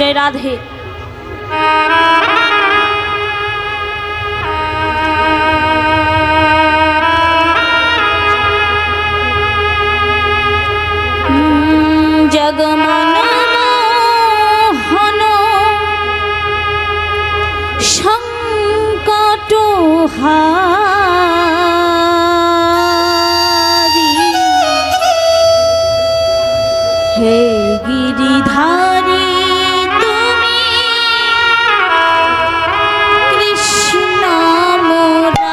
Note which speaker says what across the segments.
Speaker 1: जय राधे। जगमन मोहन संकट हारी हे गिरिधारी तुमी कृष्ण मुरारी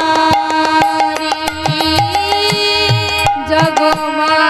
Speaker 1: जगमन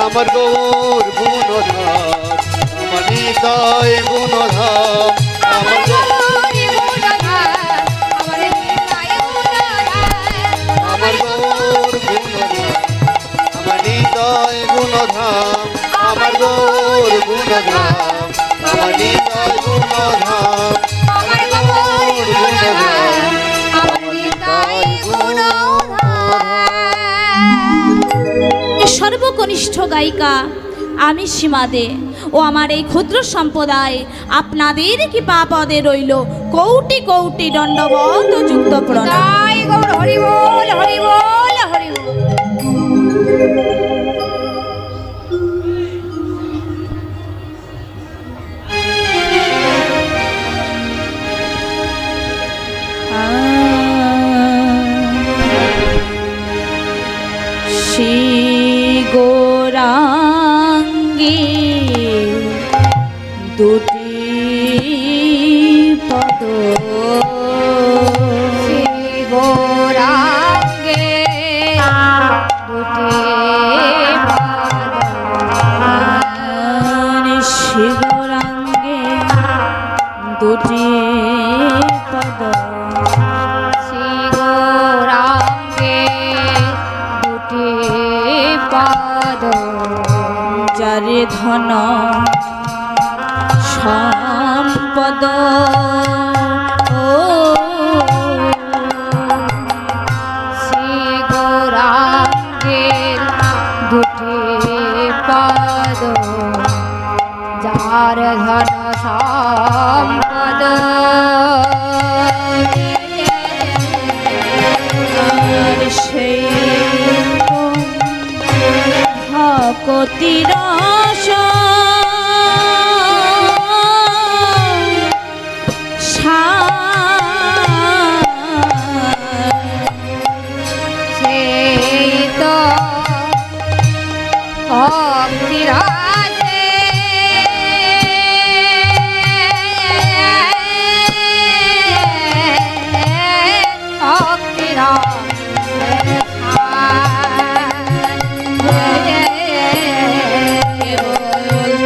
Speaker 2: আমার গৌর গুণধাম আমার নিতাই গুণধাম আমার আমার গৌর গুণধাম আমার নিতাই গুণধাম আমার গৌর গুণধাম আমার নিতাই গুণধাম আমার গৌর গুণধাম আমার নিতাই গুণধাম।
Speaker 1: সর্বকনিষ্ঠ গায়িকা আমি সীমা দে ও আমার এই ক্ষুদ্র সম্প্রদায় আপনাদের কৃপা পদে রইল কোটি কোটি দণ্ডবত যুক্ত প্রণাম।
Speaker 3: হরি বল হরি বল হরি বল।
Speaker 1: শ্রী গৌরাঙ্গে দুটি পদ
Speaker 3: শ্রী গৌরাঙ্গে দুটি
Speaker 1: শ্রী গৌরাঙ্গে দুটি পদ
Speaker 3: শ্রী গৌরাঙ্গে দুটি পদ
Speaker 1: যারে ধন সম্পদ ও
Speaker 3: শ্রী গৌরাঙ্গের দুটি পদ যার ধন সম্পদ
Speaker 1: আর সেই ভকতি রস
Speaker 3: সেই তো ভক্তিরাজে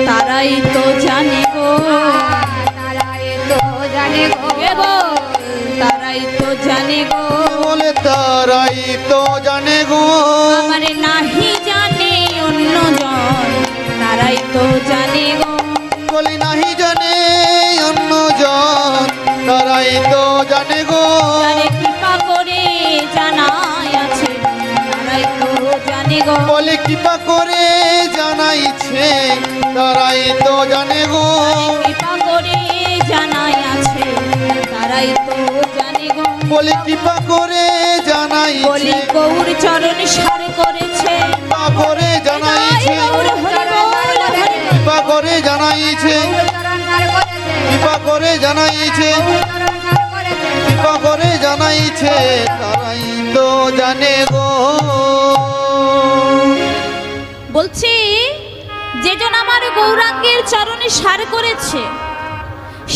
Speaker 1: তারাই তো জানে গো
Speaker 3: তারাই তো জানে গো
Speaker 1: তারাই তো জানে গো
Speaker 2: বলে তারাই তো জানে গো
Speaker 1: আমার নাহি জানে অন্যজন তারাই তো জানে গো
Speaker 2: বলি নাহি জানে অন্যজন তারাই তো জানে গো
Speaker 1: তারে কৃপা করে জানাই আছে তারাই তো জানে গো
Speaker 2: বলে কৃপা করে জানাইছে তারাই তো জানে গো
Speaker 1: কৃপা করে জানাই আছে তারাই তো জানে গো
Speaker 2: বলে কৃপা করে জানাইছে
Speaker 1: বলি গৌর চরণ সার করেছে
Speaker 2: কৃপা করে জানাইছে
Speaker 1: গৌর হরি বল হরি বল।
Speaker 2: কৃপা করে জানাইছে কৃপা করে জানাইছে কৃপা করে জানাইছে তারাই তো জানে গো
Speaker 1: বলছি যেজন আমার গৌরাঙ্গের চরণে সার করেছে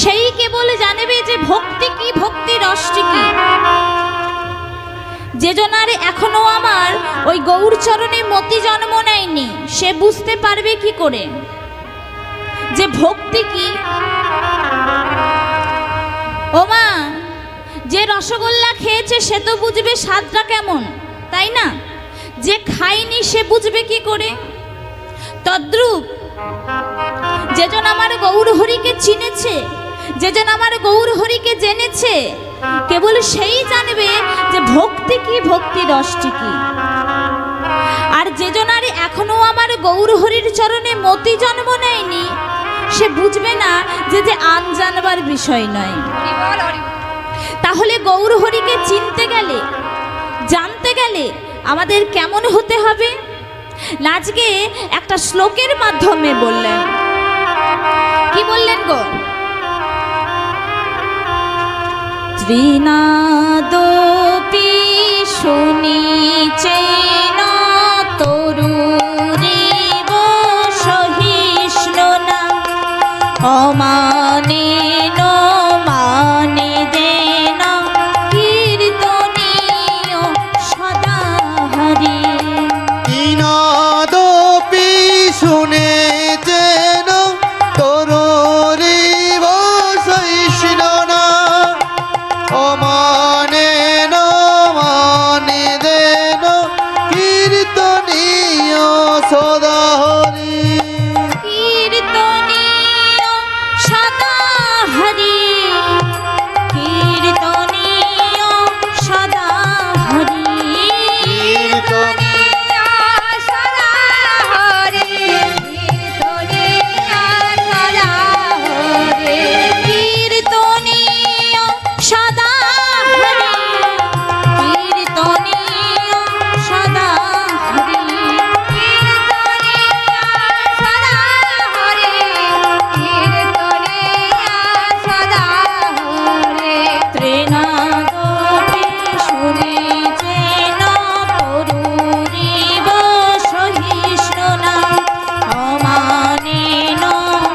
Speaker 1: সেই কেবল জানবে যে ভক্তি কি ভক্তি রসটি কি যেজনার এখনো আমার ওই গৌর চরণে মতি জন্ম নেয়নি সে বুঝতে পারবে কি করে যে ভক্তি কি ও মা যে রসগোল্লা খেয়েছে সে তো বুঝবে স্বাদটা কেমন তাই না যে খায়নি সে বুঝবে কি করে তদ্রূপ যেজন আমার গৌর হরিকে চিনেছে যেজন আমার গৌর হরিকে জেনেছে কেবল সেই জানবে যে ভক্তি কি ভক্তি রসটি কি আর যেজনার এখনো আমার গৌর হরির চরণে মতি জন্ম নেয়নি সে বুঝবে না যে যে আন জানবার বিষয় নয় তাহলে গৌর হরিকে চিনতে গেলে জানতে গেলে আমাদের কেমন হতে হবে আজকে একটা শ্লোকের মাধ্যমে বললেন কি বললেন গো ত্রিনাদপি শুনিচেন তরুরেব সহিষ্ণুনা অমানেন মানে দেন কীর্তনীয় সদা হরি
Speaker 2: ইনাদপি হরি
Speaker 1: কীর্তনীয় সদা হরি, কীর্তনীয় সদা হরি,
Speaker 2: কীর্তনীয়
Speaker 3: সদা হরি, কীর্তনীয় সদা হরি,
Speaker 1: কীর্তনীয় সদা হরি, কীর্তনীয় সদা হরি, ত্রেনাগোপী শুনে যেন তরুরিব সহিষ্ণু না, অমানেন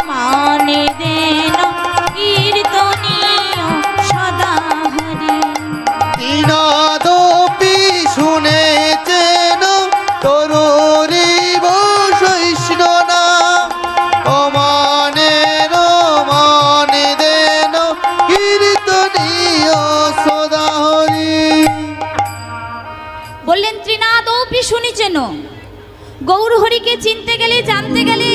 Speaker 1: মানে দেন কীর্তনীয় সদা হরি।
Speaker 2: তিনাদপি শুনেছেন তরুরিব সহিষ্ণু না, অমানের মানে দেন কীর্তনীয় সদা হরি।
Speaker 1: বললেন ত্রিনাদৌপি শুনিছেন, গৌর হরিকে চিনতে গেলে জানতে গেলে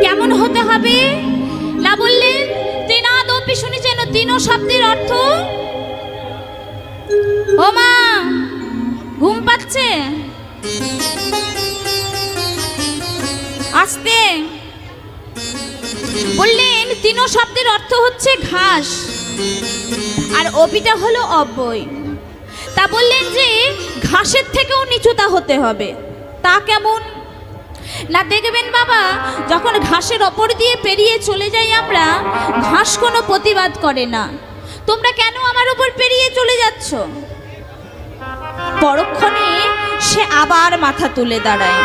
Speaker 1: কেমন হতে হবে না? বললেন ত্রিনাদৌপি শুনিছেন, তিন শব্দের অর্থ, ও মা ঘুম পাচ্ছে, আসতে। বললেন তিন শব্দের অর্থ হচ্ছে ঘাস, আর অপিটা হলো অব্যয়। তা বললেন যে ঘাসের থেকেও নিচুতা হতে হবে। তা কেমন না? দেখবেন বাবা, যখন ঘাসের ওপর দিয়ে পেরিয়ে চলে যাই আমরা, ঘাস কোনো প্রতিবাদ করে না, তোমরা কেন আমার উপর পেরিয়ে চলে যাচ্ছ? পরক্ষণে সে আবার মাথা তুলে দাঁড়ায়।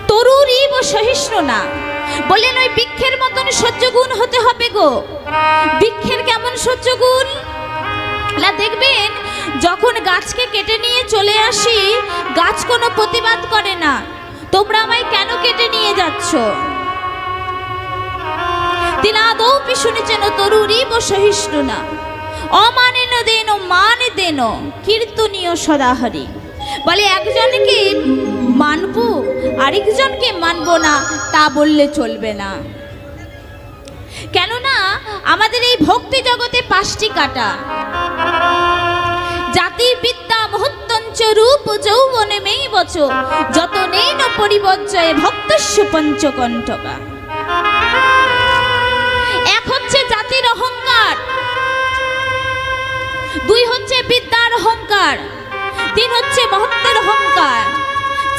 Speaker 1: তরুরীব সহিষ্ণু না, বললেন ওই বৃক্ষের মতন সহ্যগুণ হতে হবে গো। বৃক্ষের কেমন সহ্যগুণ না? দেখবেন যখন গাছকে কেটে নিয়ে চলে আসি, গাছ কোনো প্রতিবাদ করে না, তোমরা আমায় কেন কেটে নিয়ে যাচ্ছ? তিনাদৌপি শুনেছেন তরুরীব সহিষ্ণু না, অমানেন দেন মানে দেন কীর্তনীয় সদা হরি। বলে একজনকে মানবো আরেকজনকে মানবো না, তা বললে চলবে না। কেননা আমাদের এই ভক্তি জগতে 5টি কাটা, জাতি বিদ্যা মহত্তঞ্চ রূপ যৌবনে মেই বচ, যত নেন পরিবর্যয়ে ভক্তস্য পঞ্চকণ্ঠকা। এক হচ্ছে জাতির অহংকার, 2 হচ্ছে বিদ্যার অহংকার, 3 হচ্ছে মহত্বের অহংকার,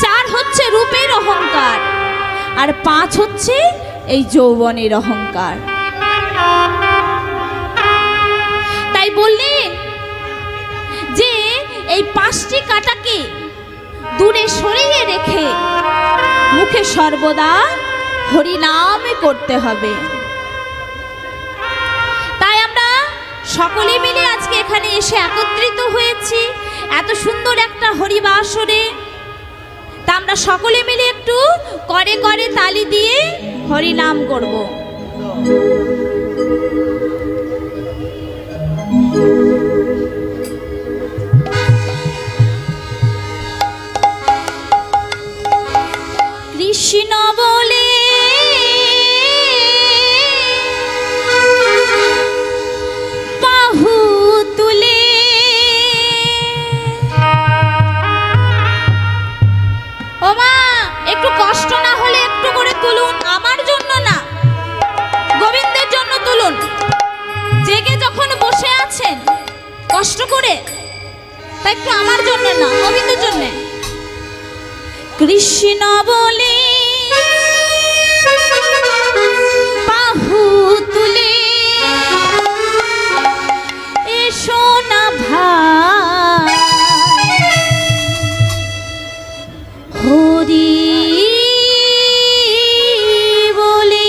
Speaker 1: 4 হচ্ছে রূপের অহংকার, আর 5 হচ্ছে এই যৌবনের অহংকার। তাই বললেন যে এই 5টি কাটাকে দূরে সরিয়ে রেখে মুখে সর্বদা হরিনামে করতে হবে। তাই আমরা সকলে মিলে আজকে এখানে এসে একত্রিত হয়েছি এত সুন্দর একটা হরিবাসরে। তা আমরা সকলে মিলে একটু করে করে তালি দিয়ে হরিনাম করব। কৃষ্ণ বলে বাহু তুলে, ও মা একটু কষ্ট না হলে একটু করে তুলুন, আমার জন্য না, গোবিন্দের জন্য তুলুন। জেগে যখন বসে আছেন কষ্ট করে, তাই একটু আমার জন্য না, গোবিন্দের জন্য। কৃষ্ণ বলে বাহু তুলে এসো না ভাই, হরি বলে।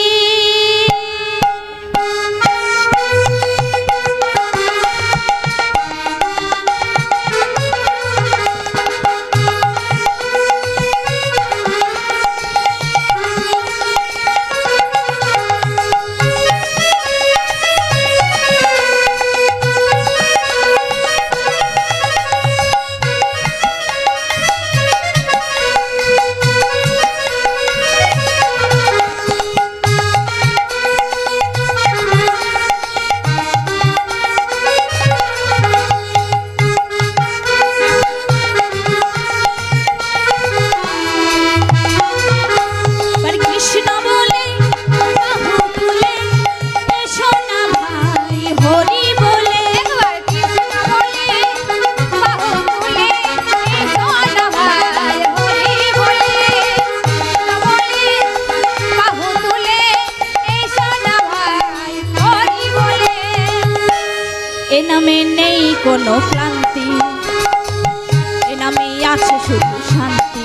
Speaker 1: আছে শুধু শান্তি,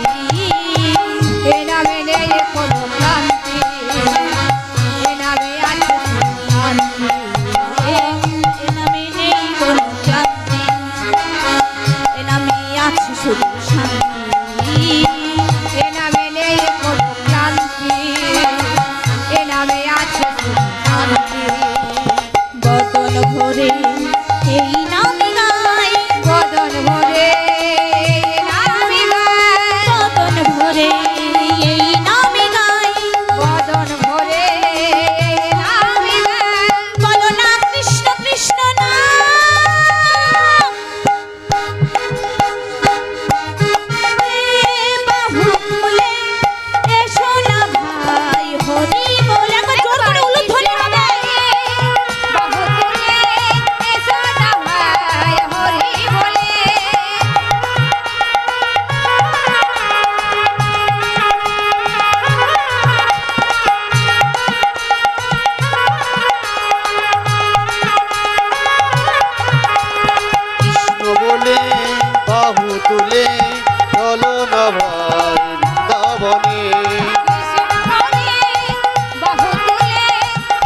Speaker 3: এ নামে নেই কোনো ক্লান্তি, এ নামে আছে শুধু শান্তি,
Speaker 1: এ নামে নেই কোনো ক্লান্তি, এ নামে আছে শুধু শান্তি,
Speaker 3: এ নামে নেই কোনো ক্লান্তি, এ নামে আছে শুধু শান্তি।
Speaker 1: বদন ভরে এই নামে গাই,
Speaker 3: বদন ভরে নামি গায়,
Speaker 1: বদন ভরে এই নামে গাই,
Speaker 3: বদন ভরে নামি গায়,
Speaker 1: বলো না কৃষ্ণ কৃষ্ণ নাম। বাহু তুলে এসো না ভাই হরি বলে, একবার জোর করে উলুধ্বনি হবে।
Speaker 3: বাহু তুলে এসো না ভাই হরি বলে,
Speaker 2: কৃষ্ণ বলে বাহু তুলে চলো না ভাই বৃন্দাবনে।
Speaker 3: কৃষ্ণ বলে বাহু তুলে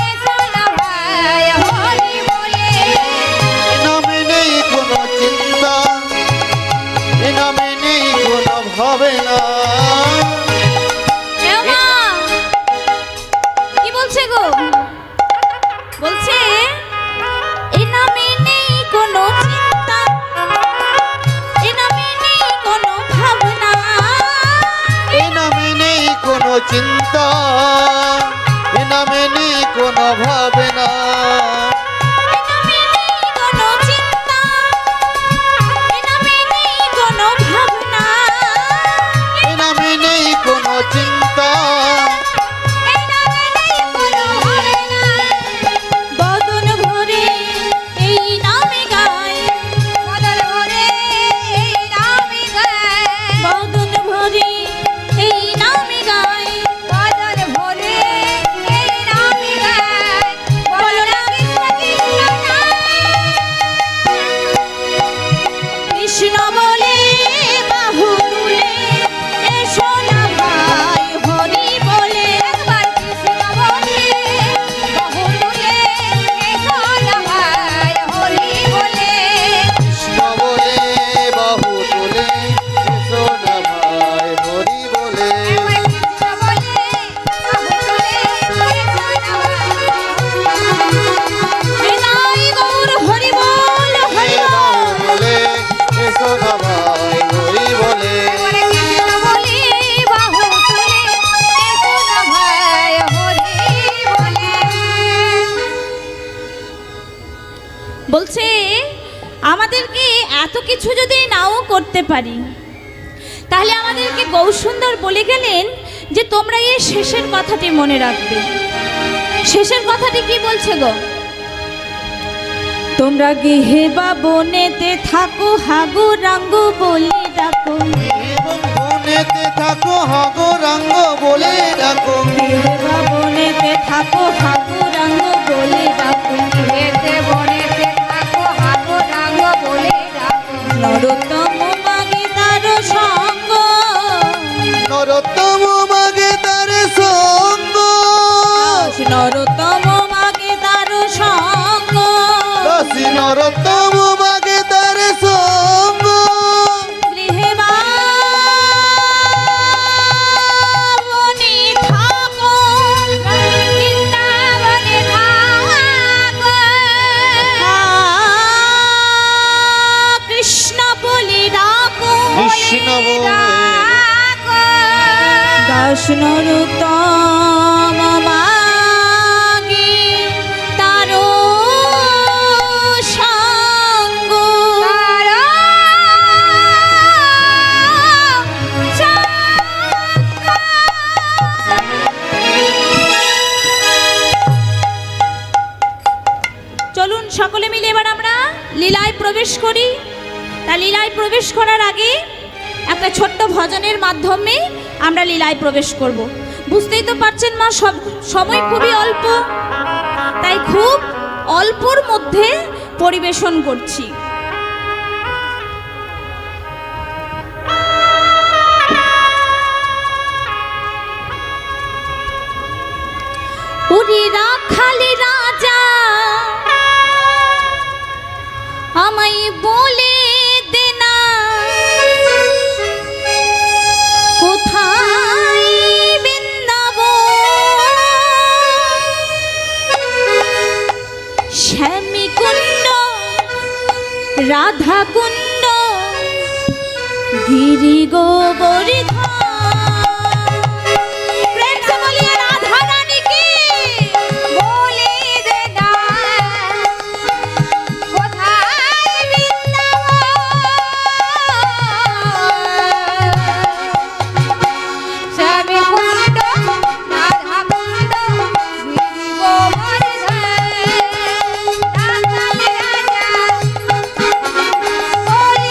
Speaker 3: এসো না ভাই হরি বলে,
Speaker 2: এ নামে নেই কোনো চিন্তা, এ নামে নেই কোনো ভাবনা,
Speaker 1: এ মা, কি বলছে গো? বলছে এ নামে নেই কোনো চিন্তা, এ নামে নেই কোনো ভাবনা,
Speaker 2: এ নামে নেই কোনো চিন্তা, এ নামে নেই কোনো ভাবনা,
Speaker 1: এ নামে নেই কোনো চিন্তা, এ নামে নেই কোনো ভাবনা,
Speaker 2: এ নামে নেই কোনো চিন্তা,
Speaker 3: এ নামে নেই কোনো ভাবনা,
Speaker 1: বদন ভরে এই নামে গাই,
Speaker 3: বদন ভরে নামি গায়,
Speaker 1: বদন ভরে এই নামে গাই,
Speaker 3: বদন ভরে নামি গায়, বলো না কৃষ্ণ কৃষ্ণ নাম।
Speaker 1: কৃষ্ণ বলে বাহু তুলে এসো না ভাই হরি বলে,
Speaker 3: একবার কৃষ্ণ বলে বাহু তুলে এসো না ভাই হরি বলে,
Speaker 2: কৃষ্ণ বলে বাহু তুলে এসো না ভাই হরি বলে।
Speaker 3: একবার কৃষ্ণ বলে বাহু তুলে এসো না
Speaker 1: বিদায় গৌর হরি বল হরি
Speaker 2: বাহু
Speaker 1: বল।
Speaker 2: তুলে এসো না ভাই হরি বলে।
Speaker 3: একবার কৃষ্ণ বলে বাহু তুলে এসো না ভাই হরি বলে।
Speaker 1: বলছে আমাদেরকে এত কিছু যদি নাও করতে পারি, তাহলে আমাদেরকে গৌরসুন্দর বলে গেলেন যে তোমরা এই শেষের কথাটি মনে রাখবে। শেষের কথাটি কি বলছে গো? তোমরা গৃহে বা বনেতে থাকো হাগু রাঙ্গু বলে ডাকো,
Speaker 2: এবং বনেতে থাকো হগরাঙ্গ বলে ডাকো।
Speaker 1: গৃহে বা বনেতে থাকো হাগু রাঙ্গু বলে ডাকো,
Speaker 3: হেতে বনেতে থাকো হাগো রাঙ্গ বলে ডাকো,
Speaker 1: নরোত্তম মাগে তার সঙ্গ,
Speaker 2: নরোত্তম মাগে তার সঙ্গ,
Speaker 1: নরোত্তম মাগে তার সঙ্গ,
Speaker 2: দাসী নরোত্তম মাগে তার সঙ্গ।
Speaker 1: গৃহে বা বনে থাকো,
Speaker 3: বৃন্দাবনে থাকো,
Speaker 1: কৃষ্ণ বলে ডাকো,
Speaker 2: কৃষ্ণ বলে
Speaker 3: ডাকো,
Speaker 1: দাস নরোত্তম মাগে তার সঙ্গ।
Speaker 3: তারা
Speaker 1: চলুন সকলে মিলে এবার আমরা লীলায় প্রবেশ করি। তা লীলায় প্রবেশ করার আগে একটা ছোট্ট ভজনের মাধ্যমে আমরা লীলায় প্রবেশ করব। বুঝতেই তো পারছেন মা, সব সময় খুবই অল্প, তাই খুব অল্পর মধ্যে পরিবেশন করছি। गिरि गोवर्धन प्रेम से बोलिए राधा रानी की
Speaker 3: বলি দে না কোথায় বৃন্দাবন শ্যামী কুণ্ড রাধা কুণ্ড গিরি গোবর্ধন রাখাল রাজা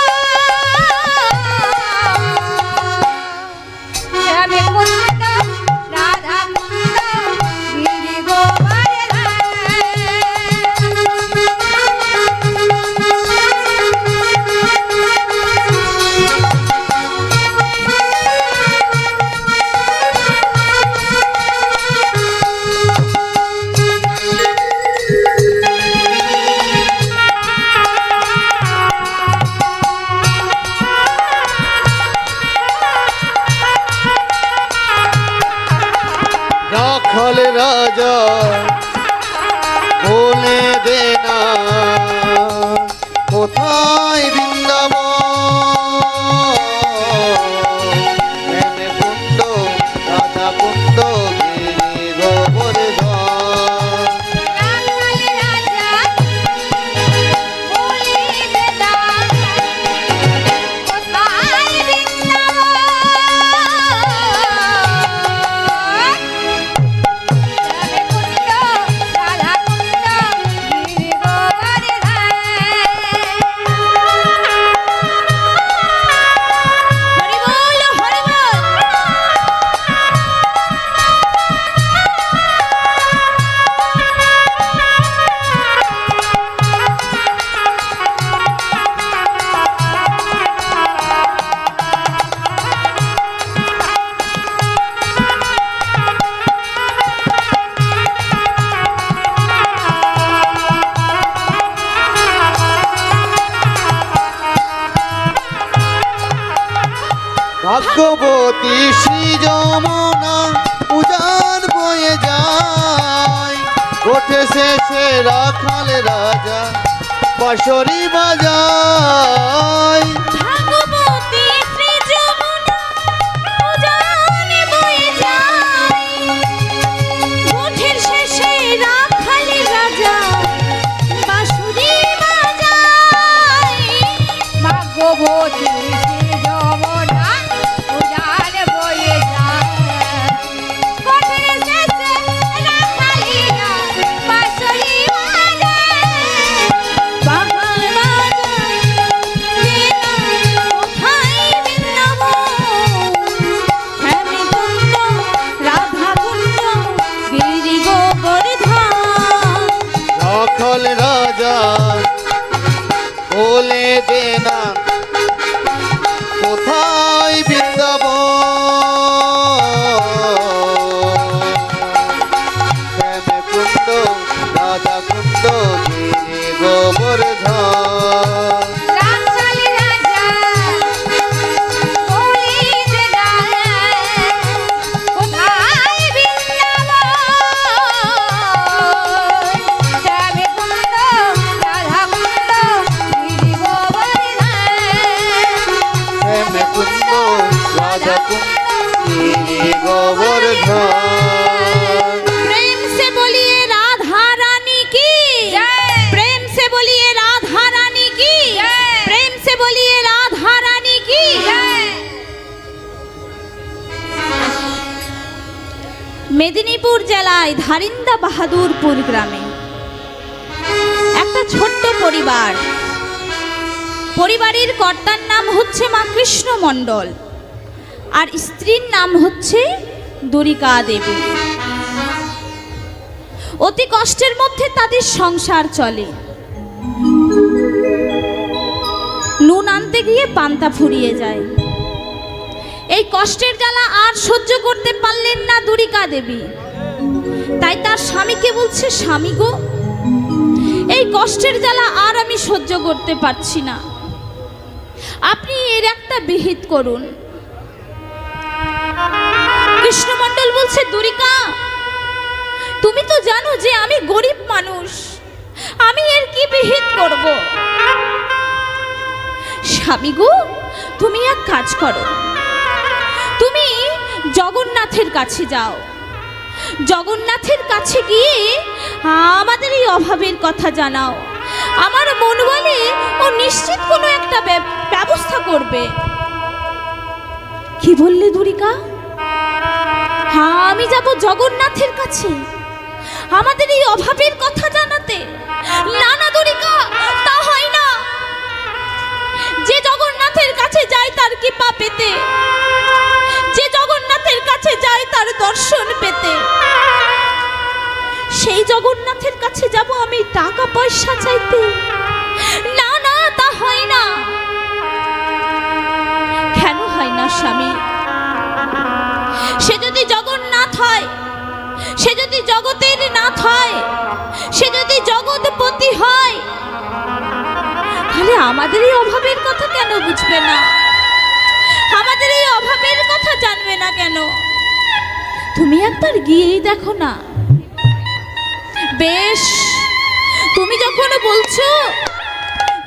Speaker 3: বলি দে না কোথায় বৃন্দাবন শ্যামী কুণ্ড রাধা কুণ্ড গিরি
Speaker 2: রাখাল রাজা বলে দে না কোথায় বৃন্দাবন প্রেমে কুণ্ড রাধা কুণ্ড গিরি গোবর্ধন
Speaker 3: রাখাল রাজা বলি দে না কোথায় বৃন্দাবন শ্যামী কুণ্ড রাধা কুণ্ড গিরি গোবর্ধন
Speaker 1: हरि बोल हरि बोल
Speaker 2: ভাগ্যবতী শ্রী যমুনা উজান বয়ে যায় ওঠে শেষে রাখাল রাজা বাঁশরি বাজায়
Speaker 1: ভাগবতী শ্রী যমুনা উজান বয়ে যায় ওঠের শেষে রাখাল রাজা বাঁশুরি বাজায়
Speaker 3: ভাগ্যবতী শ্রী যমুনা উজান বয়ে যায় কোঠের শেষে রাখালিরা বাঁশরি বাজায়
Speaker 1: বাবার বাজায় দেনা কোথায় বৃন্দাবন শ্যামী কুণ্ড রাধা কুণ্ড গিরি গোবর্ধন
Speaker 2: রাখাল রাজা বলে দে না কোথায় বৃন্দাবন প্রেমে কুণ্ড রাধা কুণ্ড গিরি গোবর্ধন
Speaker 3: রাখাল রাজা বলি দে না কোথায় বৃন্দাবন শ্যামী কুণ্ড রাধা কুণ্ড গিরি গোবর্ধন
Speaker 2: প্রেমে কুণ্ড রাধা কুণ্ড গিরি গোবর্ধন
Speaker 1: प्रेम से बोलिए राधा रानी की
Speaker 3: जय।
Speaker 1: प्रेम से बोलिए राधा रानी की
Speaker 3: जय।
Speaker 1: प्रेम से बोलिए राधा रानी की মেদিনীপুর জেলায় ধারিন্দা বাহাদুরপুর গ্রামে একটা ছোট্ট পরিবার পরিবারের কর্তার নাম হচ্ছে মা কৃষ্ণ মণ্ডল আর স্ত্রীর নাম হচ্ছে দুরিকা দেবী অতি কষ্টের মধ্যে তাদের সংসার চলে নুন আনতে গিয়ে পান্তা ফুরিয়ে যায় এই কষ্টের জ্বালা আর সহ্য করতে পারলেন না দুরিকা দেবী তাই তার স্বামীকে বলছে স্বামী গো এই কষ্টের জ্বালা আর আমি সহ্য করতে পারছি না আপনি এর একটা বিহিত করুন কৃষ্ণমণ্ডল বলছে দুরিকা তুমি তো জানো যে আমি গরিব মানুষ আমি এর কি বিহিত করব? স্বামী গো, তুমি এক কাজ করো, তুমি জগন্নাথের কাছে যাও। জগন্নাথের কাছে গিয়ে আমাদের এই অভাবের কথা জানাও। আমার মন বলে ও নিশ্চিত কোনো একটা ব্যবস্থা করবে। কি বললে দুরিকা? হ্যাঁ, আমি যাব জগন্নাথের কাছে আমাদের এই অভাবের কথা জানাতে? না না দুরিকা, তা হয় না। যে জগন্নাথের কাছে যায় তার কৃপা পেতে, যে জগন্নাথের কাছে যায় তার দর্শন পেতে, সেই জগন্নাথের কাছে যাব আমি টাকা পয়সা চাইতে? না না, তা হয় না। কেন হয় না স্বামী? সে যদি জগন্নাথ হয়, সে যদি জগতের নাথ হয়, সে যদি জগৎপতি হয়, তাহলে আমাদের এই অভাবের কথা কেন বুঝবে না? আমাদের এই অভাবের কথা জানবে না কেন? তুমি একবার গিয়েই দেখো না। বেশ, তুমি যখন বলছো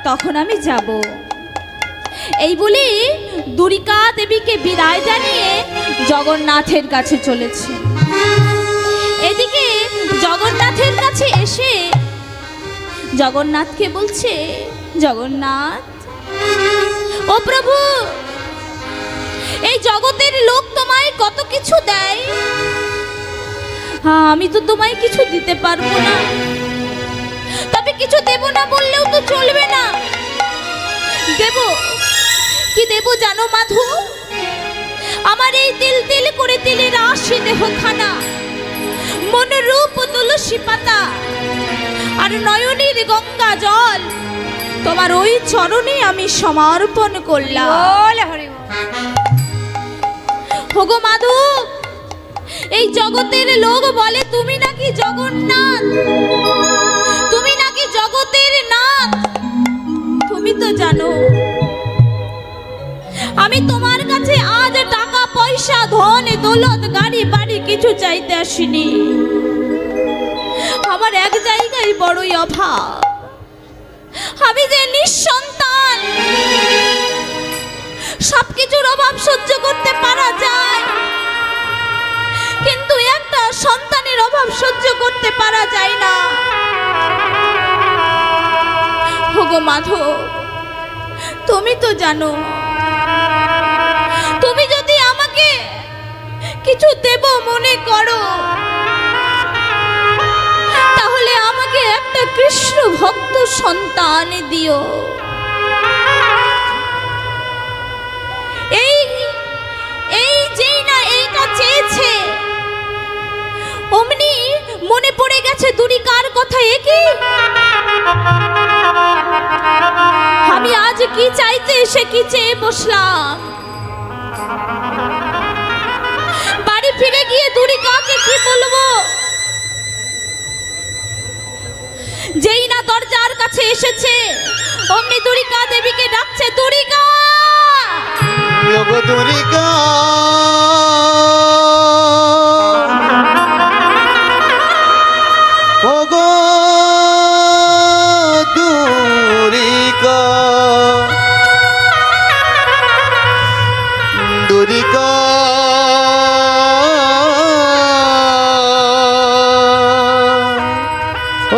Speaker 1: তখন আমি যাব। এই বলে দুরিকা দেবীকে বিদায় জানিয়ে জগন্নাথের কাছে চলেছে। এদিকে জগন্নাথের কাছে এসে জগন্নাথকে বলছে, জগন্নাথ, ও প্রভু, এই জগতের লোক তোমায় কত কিছু দেয়, আমি তো তোমায় কিছু দিতে পারবো না। তবে কিছু দেব না বললেও তো চলবে না। দেব কি দেব জানো মাধু? আমার এই তিল তিল করে তিলের আশি দেহখানা, মনরূপ তুলসী পাতা আর নয়নের গঙ্গা জল তোমার ওই চরণে আমি সমর্পণ করলাম। ওগো মাধু, এই জগতের লোক বলে তুমি নাকি জগন্নাথ, তুমি নাকি জগতের নাথ। তুমি তো জানো আমি তোমার কাছে আজ টাকা পয়সা ধন দৌলত গাড়ি বাড়ি কিছু চাইতে আসিনি। আমার এক জায়গায় বড়ই অভাব, আমি যে নিঃসন্তান। সবকিছুর অভাব সহ্য করতে পারা যায়, কিন্তু একটা সন্তানের অভাব সহ্য করতে পারা যায় না। ওগো মাধব, তুমি তো জানো তুমি যদি আমাকে কিছু দেব মনে করো, তাহলে আমাকে একটা কৃষ্ণ ভক্ত সন্তান দিও। এই যেই না এইটা চেয়েছে, অমনি মনে পড়ে গেছে দুরিকার কথা। একই আমি আজ কি চাইতে এসে কি চেয়ে বসলাম। বাড়ি ফিরে গিয়ে দুরিকাকে কি বলবো? যেই না দরজার কাছে এসেছে, অমনি দুরিকা দেবীকে ডাকছে, দুরিকা,
Speaker 2: দুরিকা, ওগো দুরিকা, দুরিকা,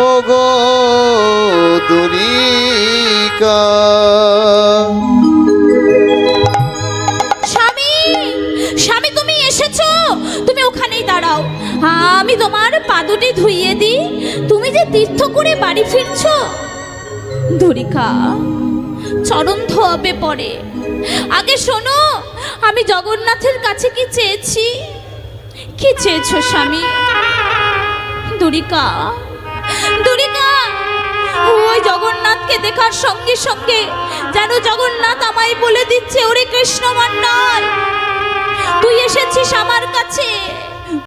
Speaker 2: ওগো দুরিকা।
Speaker 1: স্বামী, তুমি এসেছো? তুমি ওখানেই দাঁড়াও, আমি তোমার পা দুটি ধুইয়ে দিই। তুমি যে তীর্থ করে বাড়ি ফিরছো। দুরিকা, চরণ ধোয়াবে পরে। আগে শোনো, আমি জগন্নাথের কাছে কি চেয়েছি? কি চেয়েছো স্বামী? দুরিকা, দুরিকা, ওই জগন্নাথকে দেখার সঙ্গে সঙ্গে যেন জগন্নাথ আমায় বলে দিচ্ছে, ওরে কৃষ্ণ মণ্ডল, তুই এসেছিস আমার কাছে।